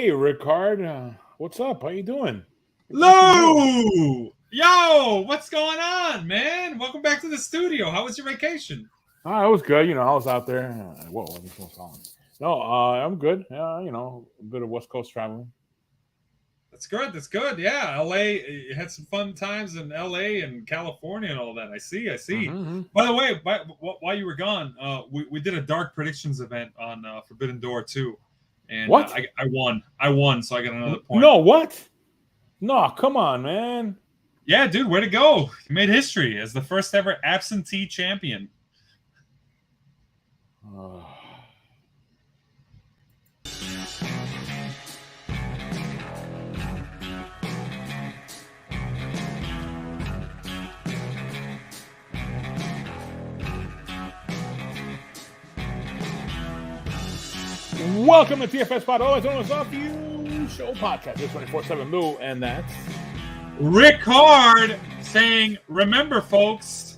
Hey, RiC-HARD, what's up? How you doing? Lou! Yo, what's going on, man? Welcome back to the studio. How was your vacation? It was good. I was out there. Whoa, this one's on. No, I'm good. A bit of West Coast traveling. That's good. That's good. Yeah, LA. You had some fun times in LA and California and all that. I see. Mm-hmm. By the way, while you were gone, we did a dark predictions event on Forbidden Door too, and What? I won. I won, so I got another point. No, what? No, come on, man. Yeah, dude, way to go! You made history as the first ever absentee champion. Welcome to TFSPOD, always on Off You Show Podcast. It's 24/7 Lou, and that's RiC-HARD saying, remember, folks,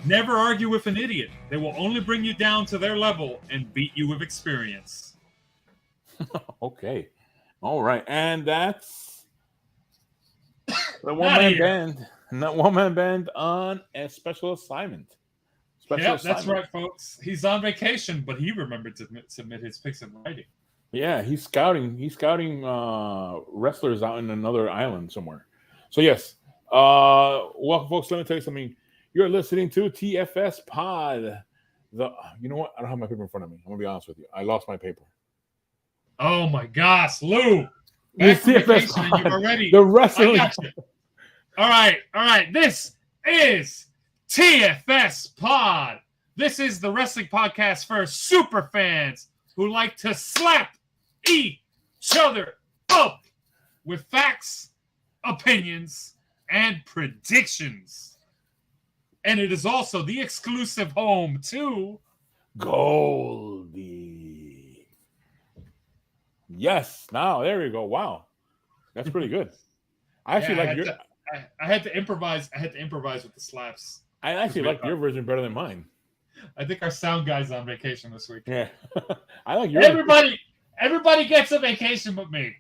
never argue with an idiot. They will only bring you down to their level and beat you with experience. Okay. All right. And that's the one-man band. Not one-man band on a special assignment. That's right, folks. He's on vacation, but he remembered to submit his picks in writing. Yeah, he's scouting. He's scouting wrestlers out in another island somewhere. So yes, well, folks, let me tell you something. You're listening to TFSPOD. You know what? I don't have my paper in front of me. I'm gonna be honest with you. I lost my paper. Oh my gosh, Lou! Back from vacation, and you've already the wrestling. All right. This is TFSPOD. This is the wrestling podcast for super fans who like to slap each other up with facts, opinions, and predictions. And it is also the exclusive home to Goldie. Yes. Now there you go. Wow, that's pretty good. I actually I had to improvise. I had to improvise with the slaps. I actually like your version better than mine. I think our sound guy's on vacation this week. Yeah, I like your. Everybody gets a vacation but me.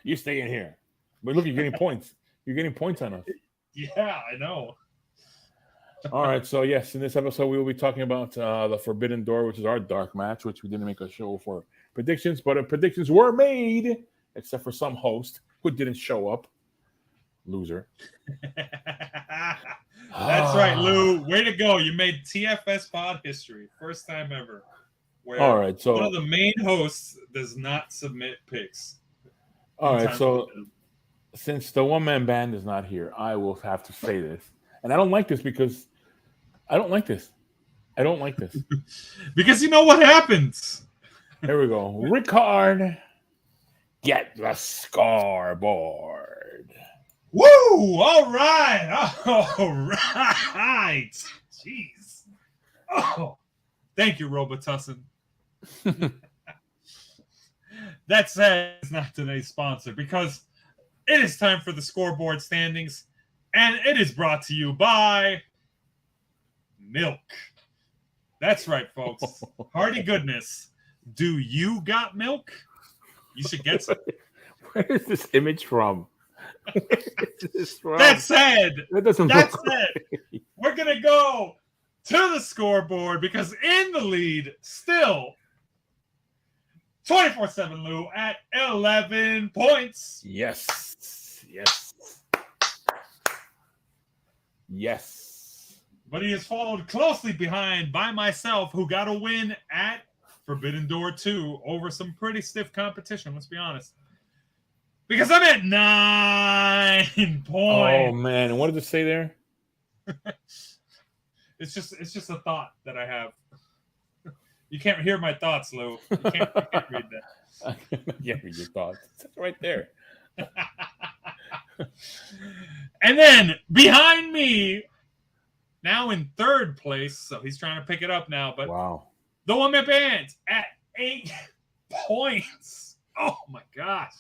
You stay in here. But look, you're getting points. You're getting points on us. Yeah, I know. All right, so yes, in this episode we will be talking about the Forbidden Door, which is our dark match, which we didn't make a show for predictions, but predictions were made, except for some host who didn't show up. Loser. That's right, Lou. Way to go. You made TFSPOD history. First time ever. Where all right, so one of the main hosts does not submit picks. All right, so since the one-man band is not here, I will have to say this. And I don't like this because I don't like this. Because you know what happens. There we go. RiC-HARD, get the scoreboard. Woo! All right. Jeez. Oh, thank you, Robitussin. That said, it's not today's sponsor because it is time for the scoreboard standings, and it is brought to you by milk. That's right, folks. Hearty goodness. Do you got milk? You should get some. Where is this image from? That said, we're going to go to the scoreboard because in the lead still 24/7 Lou at 11 points. Yes. But he is followed closely behind by myself, who got a win at Forbidden Door 2 over some pretty stiff competition, let's be honest. Because I'm at 9 points. Oh man, what did it say there? It's just a thought that I have. You can't hear my thoughts, Lou. You can't read that. I can't read your thoughts. It's right there. And then behind me, now in third place, so he's trying to pick it up now. But wow, the one-man band at 8 points. Oh my gosh.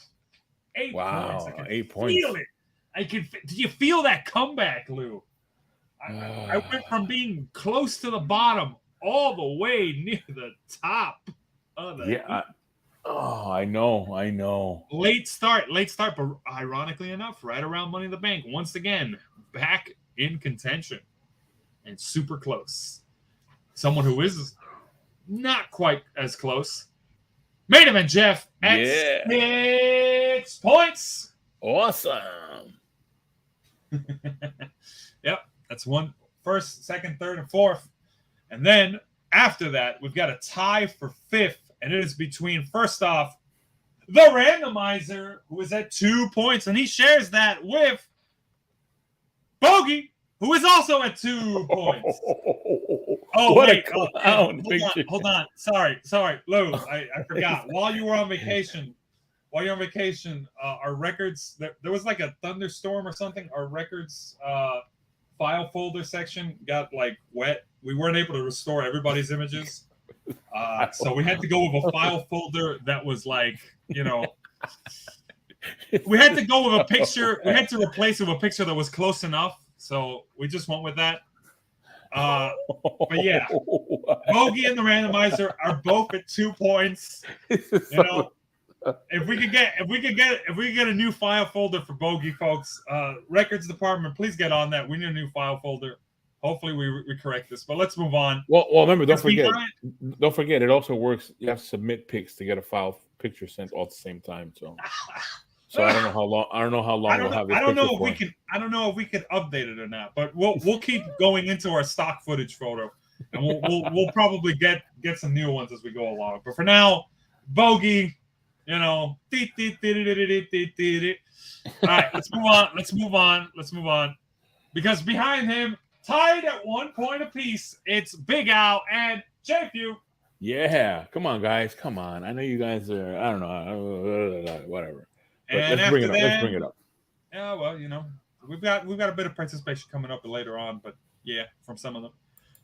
8 points. I can 8 points. Feel it. Do you feel that comeback, Lou? I went from being close to the bottom all the way near the top of the Oh, I know. Late start, but ironically enough, right around Money in the Bank, once again, back in contention and super close. Someone who is not quite as close. Main event Jeff at Yeah. 6 points. Awesome. Yep, that's one first, second, third, and fourth. And then after that, we've got a tie for fifth, and it is between, first off, the randomizer, who is at 2 points, and he shares that with Bogey, who is also at 2 points. Oh, what wait. a clown. Hold on. Sorry, Lou. I forgot. While you were on vacation, our records, there was like a thunderstorm or something. Our records file folder section got like wet. We weren't able to restore everybody's images. So we had to go with a file folder that was like, we had to go with a picture. We had to replace it with a picture that was close enough. So we just went with that. But yeah, Bogey and the randomizer are both at 2 points. If we could get a new file folder for Bogey, folks, records department, please get on that. We need a new file folder. Hopefully we correct this, but let's move on. Well, remember, don't forget, it also works. You have to submit pics to get a file picture sent all at the same time. So I don't know how long. We'll have. I don't know if we can update it or not, but we'll keep going into our stock footage photo, and we'll probably get some new ones as we go along. But for now, Bogey, All right, let's move on. Because behind him, tied at 1 point apiece, it's Big Al and JFU. Yeah, come on, guys, come on. I know you guys are. I don't know, whatever. But And let's bring it up. Yeah, well, we've got a bit of participation coming up later on, but yeah, from some of them.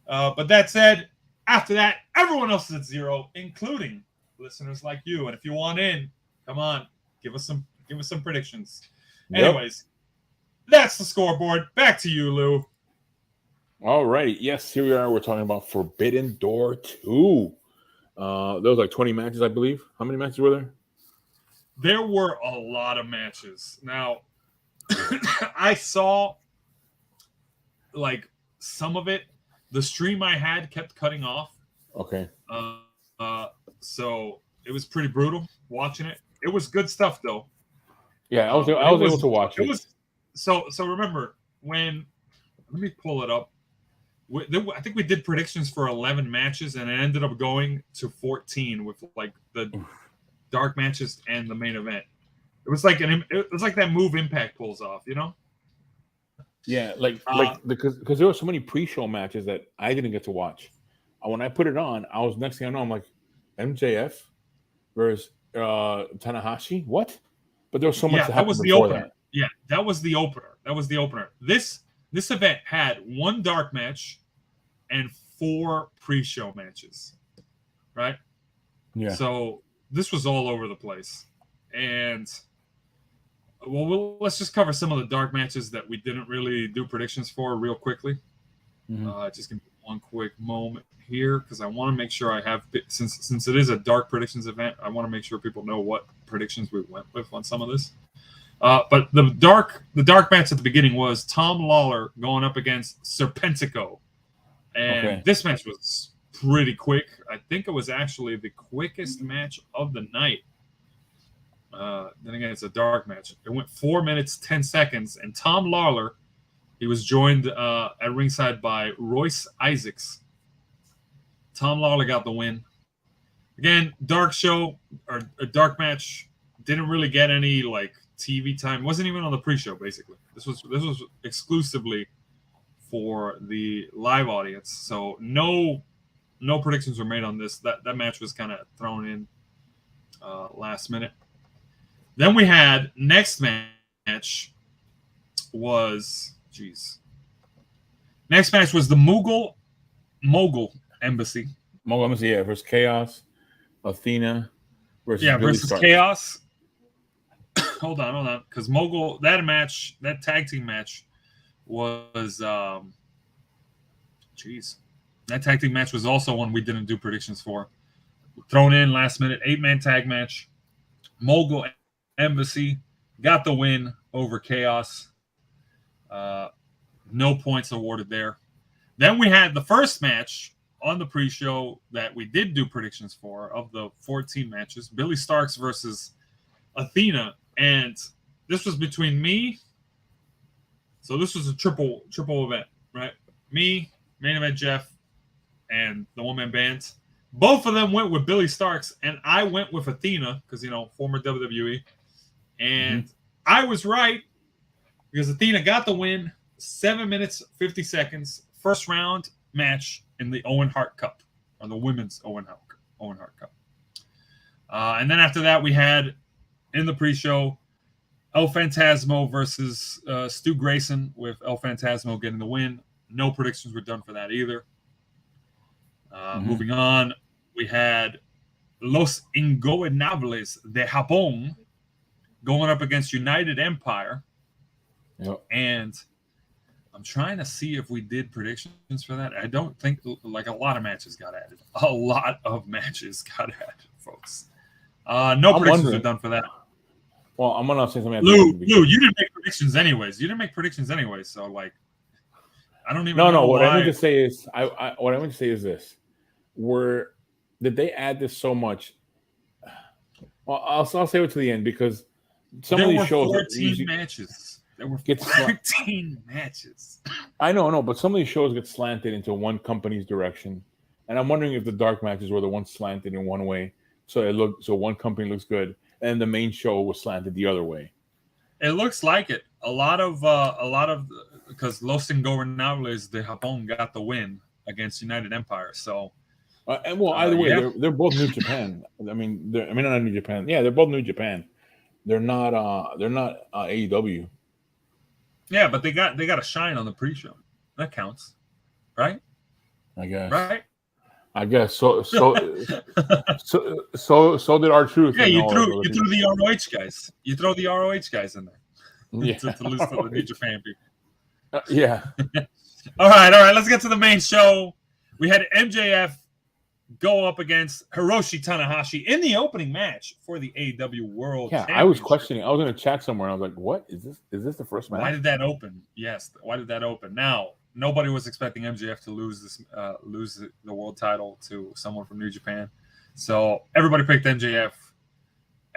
But that said, after that, everyone else is at 0, including listeners like you. And if you want in, come on, give us some predictions. Yep. Anyways, that's the scoreboard. Back to you, Lou. All right. Yes, here we are. We're talking about Forbidden Door 2. There was like 20 matches, I believe. How many matches were there? There were a lot of matches. Now, I saw like some of it. The stream I had kept cutting off. Okay. So it was pretty brutal watching it. It was good stuff though. Yeah, I was able to watch it. So remember let me pull it up. I think we did predictions for 11 matches, and it ended up going to 14 with like the dark matches and the main event. It was like that move Impact pulls off, Yeah, because there were so many pre-show matches that I didn't get to watch. When I put it on, next thing I know, I'm like, MJF versus Tanahashi. What? But there was so much that happened before that. Yeah, that was the opener. This event had 1 dark match and 4 pre-show matches, right? Yeah. So this was all over the place, and let's just cover some of the dark matches that we didn't really do predictions for real quickly. Mm-hmm. Just give me one quick moment here because I want to make sure I have, since it is a dark predictions event, I want to make sure people know what predictions we went with on some of this. But the dark match at the beginning was Tom Lawler going up against Serpentico, and This match was pretty quick. I think it was actually the quickest match of the night. Then again, it's a dark match. It went 4 minutes 10 seconds, and Tom Lawler, he was joined at ringside by Royce Isaacs. Tom Lawler got the win. Again, dark show or a dark match. Didn't really get any like TV time. Wasn't even on the pre-show. Basically, this was exclusively for the live audience. So no predictions were made on this. That match was kind of thrown in last minute. Then we had next match was next match was the Mogul Embassy. Mogul Embassy, yeah, versus Chaos, Athena versus Chaos. hold on, because Mogul, that tag team match was that tag team match was also one we didn't do predictions for. thrown in last minute 8-man tag match. Mogul Embassy got the win over Chaos. No points awarded there. Then we had the first match on the pre-show that we did do predictions for of the 14 matches. Billy Starks versus Athena. And this was between me. So this was a triple event, right? Me, main event Jeff, and the one-man band. Both of them went with Billy Starks, and I went with Athena because, former WWE. And I was right because Athena got the win, 7 minutes, 50 seconds, first round match in the Owen Hart Cup, or the women's Owen Hart Cup. And then after that, we had, in the pre-show, El Phantasmo versus Stu Grayson, with El Phantasmo getting the win. No predictions were done for that either. Moving on, we had Los Ingobernables de Japón going up against United Empire. Yep. And I'm trying to see if we did predictions for that. I don't think, like, a lot of matches got added. A lot of matches got added, folks. No predictions are done for that. Well, I'm going to say something. Lou, you didn't make predictions anyways. So, like, I don't even know. No, what why. I meant to say is, what I meant to say is this. Did they add this so much? Well, I'll save it to the end because some of these shows 14 matches. There were 14 matches. I know, but some of these shows get slanted into one company's direction, and I'm wondering if the dark matches were the ones slanted in one way, so one company looks good, and the main show was slanted the other way. It looks like it. A lot of because Los Ingobernables de Japón got the win against United Empire. So, either way, they're both New Japan. they're not New Japan. Yeah, they're both New Japan. They're not AEW. Yeah, but they got a shine on the pre-show. That counts, right? I guess. Right. I guess so. So did R-Truth. Yeah, you threw the ROH guys. You throw the ROH guys in there. Yeah. to lose to the New Japan people. Yeah. All right. Let's get to the main show. We had MJF go up against Hiroshi Tanahashi in the opening match for the AEW World Championship. I was questioning. I was in a chat somewhere, and I was like, "What is this? Is this the first match?" Why did that open? Yes. Why did that open? Now, nobody was expecting MJF to lose the world title to someone from New Japan, so everybody picked MJF.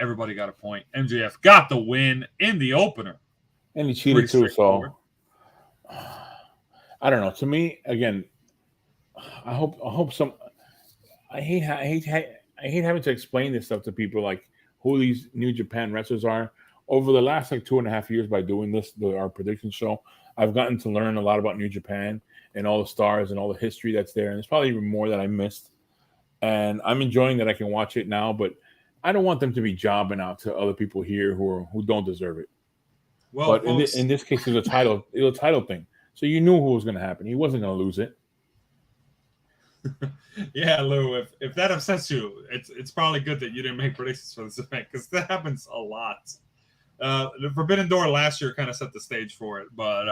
Everybody got a point. MJF got the win in the opener, and he cheated too. So I don't know. To me, again, I hope some. I hate having to explain this stuff to people, like who these New Japan wrestlers are. Over the last 2.5 years, by doing our prediction show, I've gotten to learn a lot about New Japan and all the stars and all the history that's there. And there's probably even more that I missed. And I'm enjoying that I can watch it now, but I don't want them to be jobbing out to other people here who don't deserve it. Well, but in this case, it's a title thing. So you knew who was going to happen. He wasn't going to lose it. Yeah, Lou, if that upsets you, it's probably good that you didn't make predictions for this event, because that happens a lot. The Forbidden Door last year kind of set the stage for it, but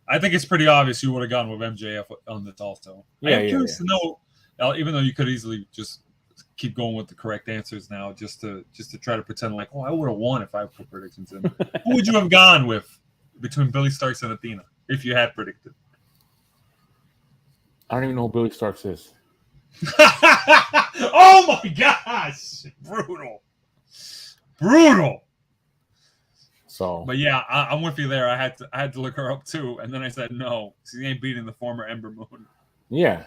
I think it's pretty obvious you would have gone with MJF on this also. I'm curious to know, even though you could easily just keep going with the correct answers now, just to try to pretend like, I would have won if I put predictions in. Who would you have gone with between Billy Starks and Athena if you had predicted? I don't even know who Billy Starks is. Oh my gosh! Brutal. So, but yeah, I'm with you there. I had to look her up too, and then I said no, she ain't beating the former Ember Moon. Yeah.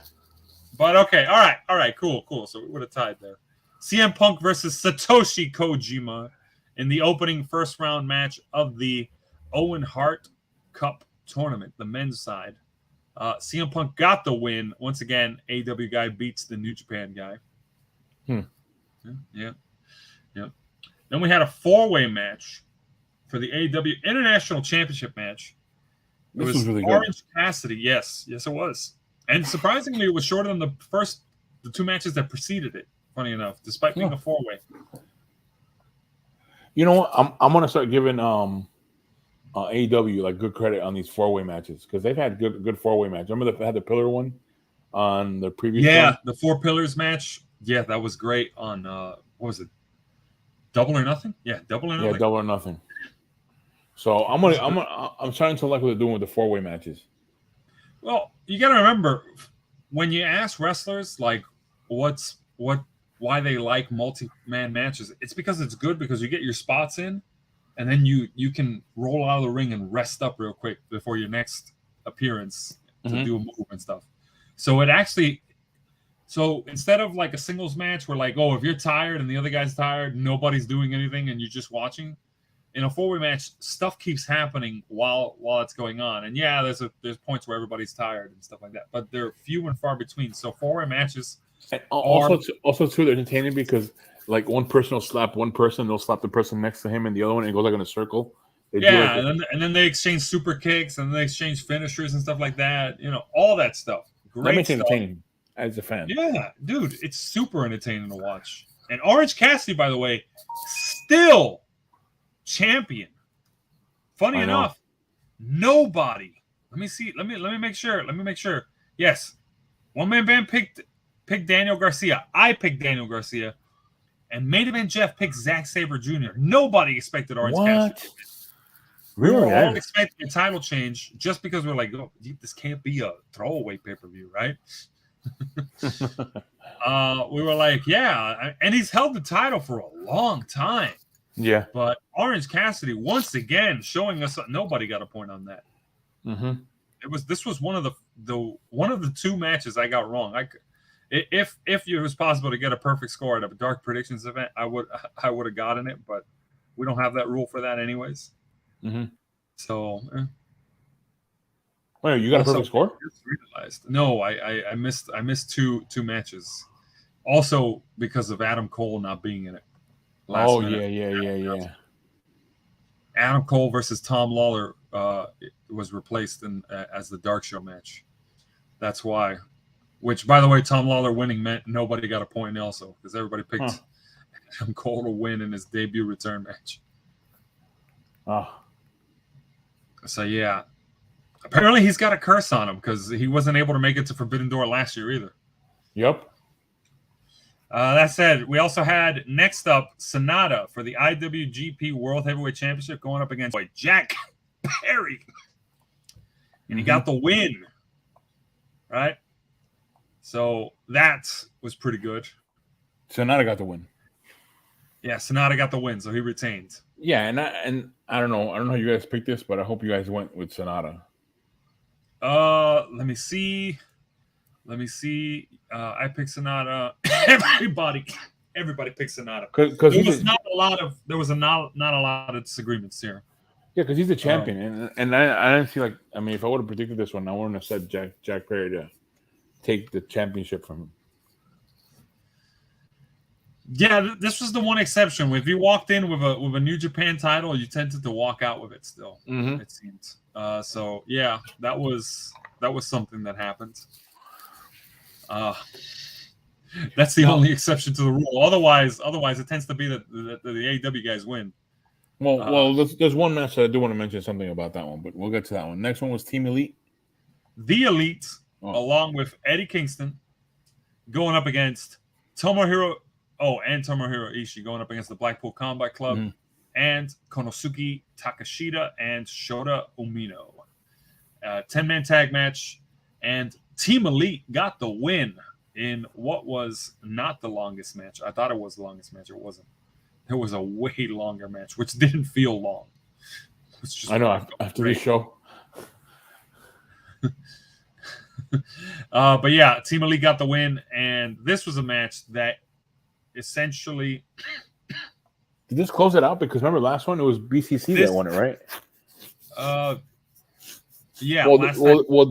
But okay, all right, cool. So we would have tied there. CM Punk versus Satoshi Kojima in the opening first round match of the Owen Hart Cup tournament, the men's side. CM Punk got the win. Once again, AEW guy beats the New Japan guy. Yeah. Then we had a 4-way match for the AEW International Championship match. It was really Orange Cassidy. Yes, it was. And surprisingly, it was shorter than the 2 matches that preceded it, funny enough, despite being a 4-way. You know what? I'm going to start giving AEW good credit on these 4-way matches, because they've had good 4-way matches. Remember they had the pillar one on the previous one? The 4 pillars match. Yeah, that was great on what was it? Double or Nothing? Yeah, Double or Yeah, Nothing. Double or Nothing. So Yeah, it was good. I'm starting to like what they're doing with the 4-way matches. Well, you got to remember when you ask wrestlers like why they like multi-man matches, it's because it's good because you get your spots in and then you can roll out of the ring and rest up real quick before your next appearance to Mm-hmm. do a move and stuff. So it actually so instead of like a singles match where like, oh, if you're tired and the other guy's tired, nobody's doing anything and you're just watching, in a 4-way match, stuff keeps happening while it's going on. And yeah, there's points where everybody's tired and stuff like that, but they're few and far between. So 4-way matches And are also too, they're entertaining because like one person will slap one person, they'll slap the person next to him, and the other one, and it goes like in a circle. They do like yeah, and then they exchange super kicks and they exchange finishers and stuff like that. All that stuff. that Great makes it stuff. entertaining as a fan. Yeah, dude, it's super entertaining to watch. And Orange Cassidy, by the way, still champion. Funny I know. enough, nobody. Let me see. Let me make sure. Let me make sure. Yes, one man band picked Daniel Garcia. I picked Daniel Garcia, and Main Event Jeff picked Zack Sabre Jr. Nobody expected Orange Cassidy. What? We were Really? all expecting a title change just because we're like, oh, this can't be a throwaway pay-per-view, right? We were like, yeah, and he's held the title for a long time. Yeah. But Orange Cassidy once again showing us nobody got a point on that. Mm-hmm. This was one of the two matches I got wrong. If it was possible to get a perfect score at a Dark Predictions event, I would have gotten it, but we don't have that rule for that anyways. Mm-hmm. So Wait, you got a perfect score? Realized. No, I missed two matches. Also because of Adam Cole not being in it. Oh yeah. Adam Cole versus Tom Lawler was replaced as the Dark Show match. That's why. Which, by the way, Tom Lawler winning meant nobody got a point also because everybody picked Adam Cole to win in his debut return match. So yeah, apparently he's got a curse on him because he wasn't able to make it to Forbidden Door last year either. Yep. That said, we also had next up Sonata for the IWGP World Heavyweight Championship going up against Jack Perry. And he got the win. Right? So that was pretty good. Sonata got the win. Yeah, Sonata got the win, so he retained. Yeah, and I don't know how you guys picked this, but I hope you guys went with Sonata. Let me see. I picked Sonata. Everybody picked Sonata. Because there was not a lot of disagreements here. Yeah, because he's a champion, and I didn't see if I would have predicted this one, I wouldn't have said Jack Perry to take the championship from him. Yeah, this was the one exception. If you walked in with a New Japan title, you tended to walk out with it still. Mm-hmm. It seems. So yeah, that was something that happened. That's the only exception to the rule. Otherwise, it tends to be that the AEW guys win. Well, there's one match that I do want to mention something about that one, but we'll get to that one. Next one was Team Elite. The Elite, along with Eddie Kingston, going up against Tomohiro Ishii going up against the Blackpool Combat Club and Konosuke Takeshita and Shota Umino. 10-man tag match, and Team Elite got the win in what was not the longest match. I thought it was the longest match. It wasn't. It was a way longer match, which didn't feel long. I know, after this show. But yeah, Team Elite got the win, and this was a match that essentially... Did this close it out? Because remember last one, it was BCC that won it, right? Yeah. Well,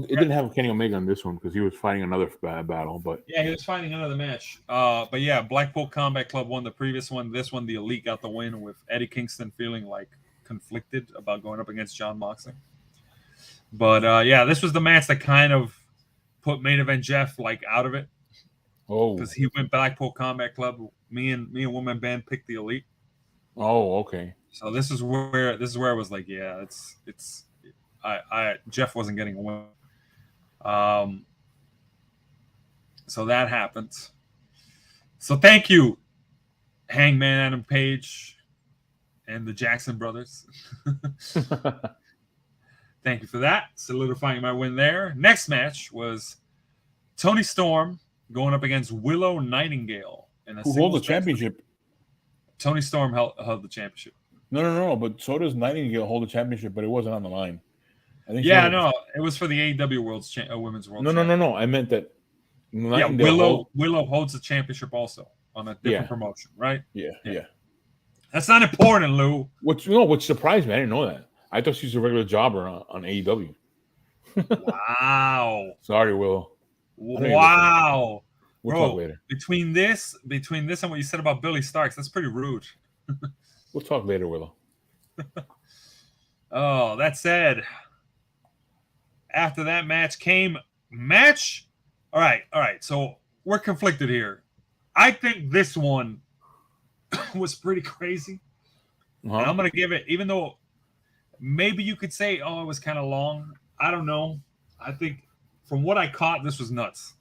it didn't have Kenny Omega in this one because he was fighting another battle. But yeah, he was fighting another match. But yeah, Blackpool Combat Club won the previous one. This one, the Elite got the win with Eddie Kingston feeling like conflicted about going up against Jon Moxley. But yeah, this was the match that kind of put Main Event Jeff like out of it. Oh, because he went Blackpool Combat Club. Me and Woman Band picked the Elite. Oh, okay. So this is where I was like, yeah, it's. Jeff wasn't getting a win. So that happened. So thank you, Hangman Adam Page and the Jackson brothers. Thank you for that. Solidifying my win there. Next match was Tony Storm going up against Willow Nightingale. Who hold the championship? Tony Storm held the championship. No. But so does Nightingale hold the championship, but it wasn't on the line. I think it was for the AEW Women's World. No. I meant that. Willow holds the championship also on a different promotion, right? Yeah. That's not important, Lou. Which surprised me. I didn't know that. I thought she's a regular jobber on AEW. Wow. Sorry, Will. Wow. We'll Bro, talk later. Between this and what you said about Billy Starks, that's pretty rude. We'll talk later, Willow. Oh, that said, after that match came match. All right. So we're conflicted here. I think this one was pretty crazy. And I'm going to give it, even though maybe you could say, oh, it was kind of long. I don't know. I think from what I caught, this was nuts.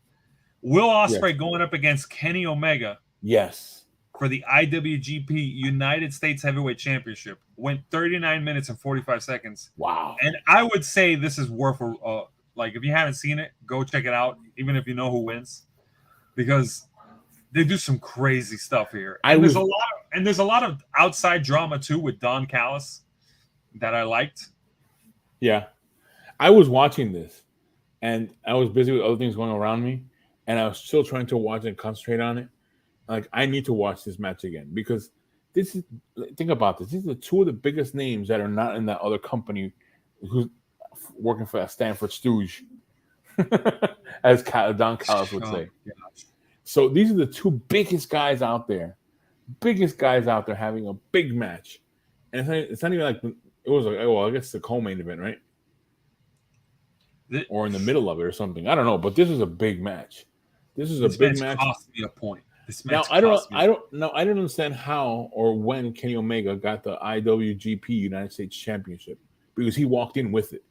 Will Ospreay going up against Kenny Omega. Yes. For the IWGP United States Heavyweight Championship. Went 39 minutes and 45 seconds. Wow. And I would say this is worth like, if you haven't seen it, go check it out, even if you know who wins. Because they do some crazy stuff here. And there's a lot of outside drama too with Don Callis that I liked. Yeah. I was watching this and I was busy with other things going around me, and I was still trying to watch and concentrate on it. Like, I need to watch this match again because think about this. These are two of the biggest names that are not in that other company who's working for that Stanford stooge, as Don Callis would say. Gosh. So these are the two biggest guys out there having a big match. And it's not even like it was like, well, I guess the co-main event, right? Or in the middle of it or something. I don't know, but this is a big match. This big match. Cost me a point. Now I don't understand how or when Kenny Omega got the IWGP United States Championship, because he walked in with it.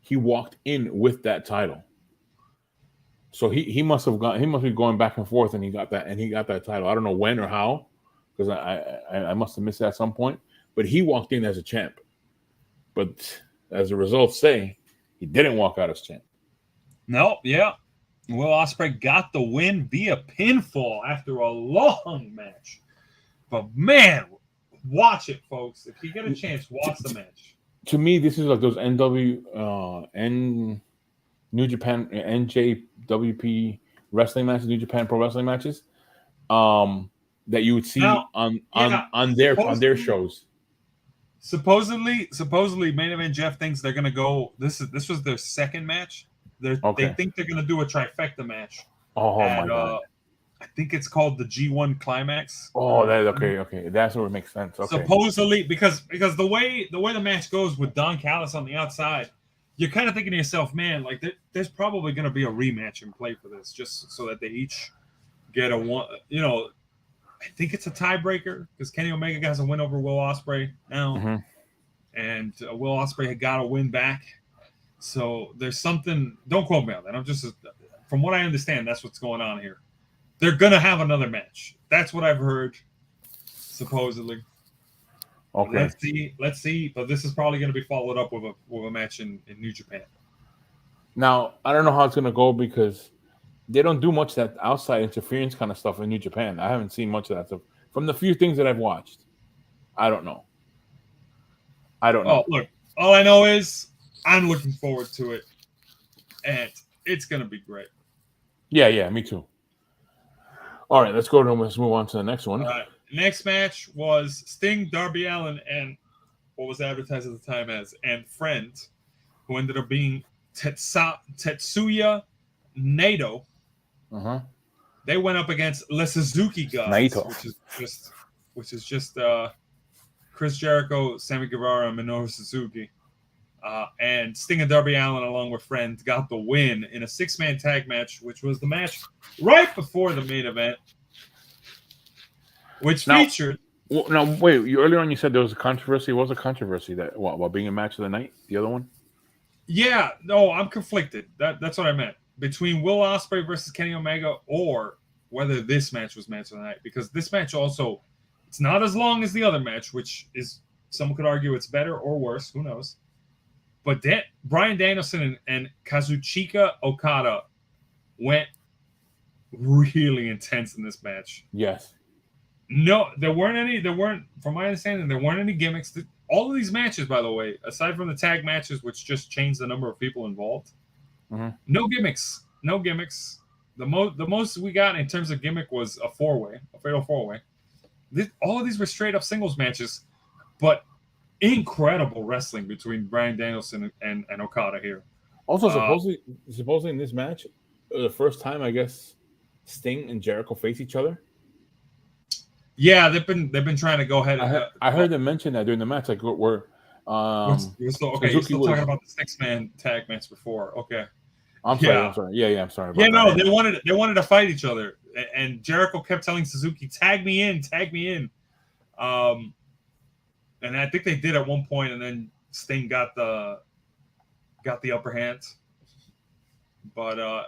He walked in with that title. So he must be going back and forth, and he got that title. I don't know when or how, because I must have missed it at some point. But he walked in as a champ. But as the results say, he didn't walk out as champ. No, yeah. Will Ospreay got the win via pinfall after a long match. But man, watch it, folks. If you get a chance, watch the match. To me, this is like those New Japan, NJWP wrestling matches, New Japan Pro Wrestling matches, that you would see on their shows. Supposedly, Main Event Jeff thinks they're gonna go. This was their second match. They think they're gonna do a trifecta match. Oh my god! I think it's called the G1 Climax. Oh, that okay. That's where it makes sense. Okay. Supposedly, because the way the match goes with Don Callis on the outside, you're kind of thinking to yourself, man, like there's probably going to be a rematch in play for this, just so that they each get a one. You know, I think it's a tiebreaker because Kenny Omega has a win over Will Ospreay now, and Will Ospreay had got a win back. So there's something. Don't quote me on that. I'm just from what I understand, that's what's going on here. They're gonna have another match. That's what I've heard, supposedly. Okay. Let's see. But this is probably going to be followed up with a match in New Japan. Now, I don't know how it's going to go because they don't do much of that outside interference kind of stuff in New Japan. I haven't seen much of that stuff. From the few things that I've watched, I don't know. Oh, look, all I know is I'm looking forward to it, and it's going to be great. Yeah, me too. All right, let's move on to the next one. All right. Next match was Sting, Darby Allin, and what was advertised at the time as and Friend, who ended up being Tetsuya Naito. They went up against Le Suzuki Gods, which is just Chris Jericho, Sammy Guevara, and Minoru Suzuki. And Sting and Darby Allin, along with Friend, got the win in a 6-man tag match, which was the match right before the main event. Featured. Now, wait. Earlier on, you said there was a controversy. What was a controversy that while being a match of the night? The other one? Yeah. No, I'm conflicted. That's what I meant. Between Will Ospreay versus Kenny Omega or whether this match was match of the night, because this match also, it's not as long as the other match, which is, someone could argue it's better or worse, who knows. But Bryan Danielson and Kazuchika Okada went really intense in this match. Yes. No, there weren't, from my understanding, there weren't any gimmicks. All of these matches, by the way, aside from the tag matches, which just changed the number of people involved, no gimmicks. No gimmicks. The most we got in terms of gimmick was a fatal four-way. All of these were straight up singles matches, but incredible wrestling between Bryan Danielson and Okada here. Also, supposedly in this match, the first time, I guess, Sting and Jericho face each other. Yeah, they've been trying to go ahead. I heard them mention that during the match, like we're you're still talking about the 6-man tag match before. Okay, I'm sorry. Yeah, I'm sorry. About that. They wanted to fight each other, and Jericho kept telling Suzuki, "Tag me in." And I think they did at one point, and then Sting got the upper hand. But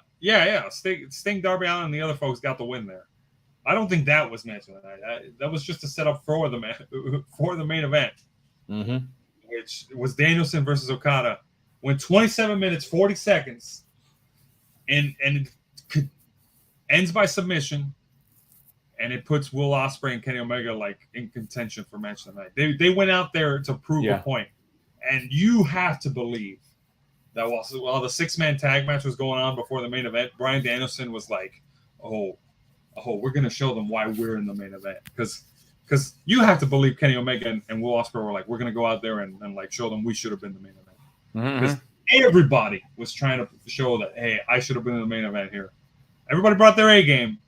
Sting, Darby Allin, and the other folks got the win there. I don't think that was match of the night. That was just a setup for the main event, which was Danielson versus Okada. Went 27 minutes 40 seconds, and it ends by submission, and it puts Will Ospreay and Kenny Omega like in contention for match of the night. They went out there to prove a point, and you have to believe that while the 6-man tag match was going on before the main event, Bryan Danielson was like, "Oh, we're going to show them why we're in the main event." Because you have to believe Kenny Omega and Will Ospreay were like, we're going to go out there and like show them we should have been the main event. Because everybody was trying to show that, hey, I should have been in the main event here. Everybody brought their A game,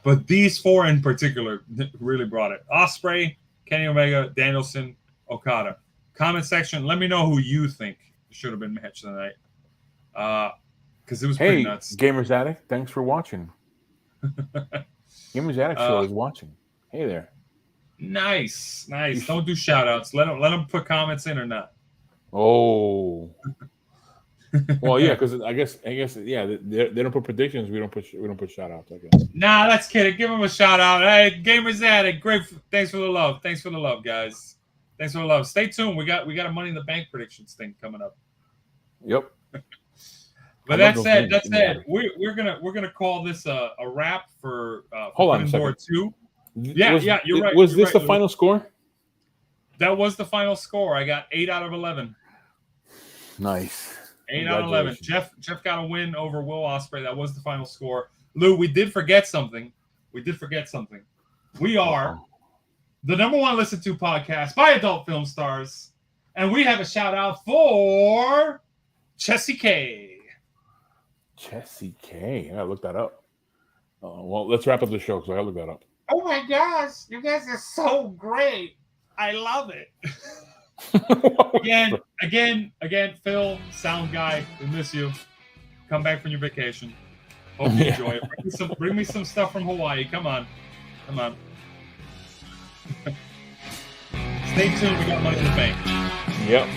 but these 4 in particular really brought it. Ospreay, Kenny Omega, Danielson, Okada. Comment section, let me know who you think should have been match of the night. Because it was pretty nuts. Gamers Addict, thanks for watching. Gamers Addict Show is watching. Hey there. Nice. Don't do shout outs. Let them put comments in or not. Oh. Well, yeah, because I guess yeah, they don't put predictions. We don't put shout outs, I guess. Nah, that's kidding. Give them a shout out. Hey, Gamers Addict, great. Thanks for the love. Thanks for the love, guys. Thanks for the love. Stay tuned. We got a Money in the Bank predictions thing coming up. Yep. But that said, we're gonna call this a wrap for Hold on a second. 2. Yeah, you're right. Was this the final score? That was the final score. I got 8 out of 11. Nice. 8 out of 11. Jeff got a win over Will Ospreay. That was the final score. Lou, we did forget something. We are the #1 listened to podcast by adult film stars, and we have a shout out for Chessie K. Chessie K. I gotta look that up. Well, let's wrap up the show because I gotta look that up. Oh my gosh, you guys are so great. I love it. Again, Phil, sound guy, we miss you. Come back from your vacation. Hope you enjoy it. Bring me some stuff from Hawaii. Come on. Stay tuned. We got Money in the Bank. Yep.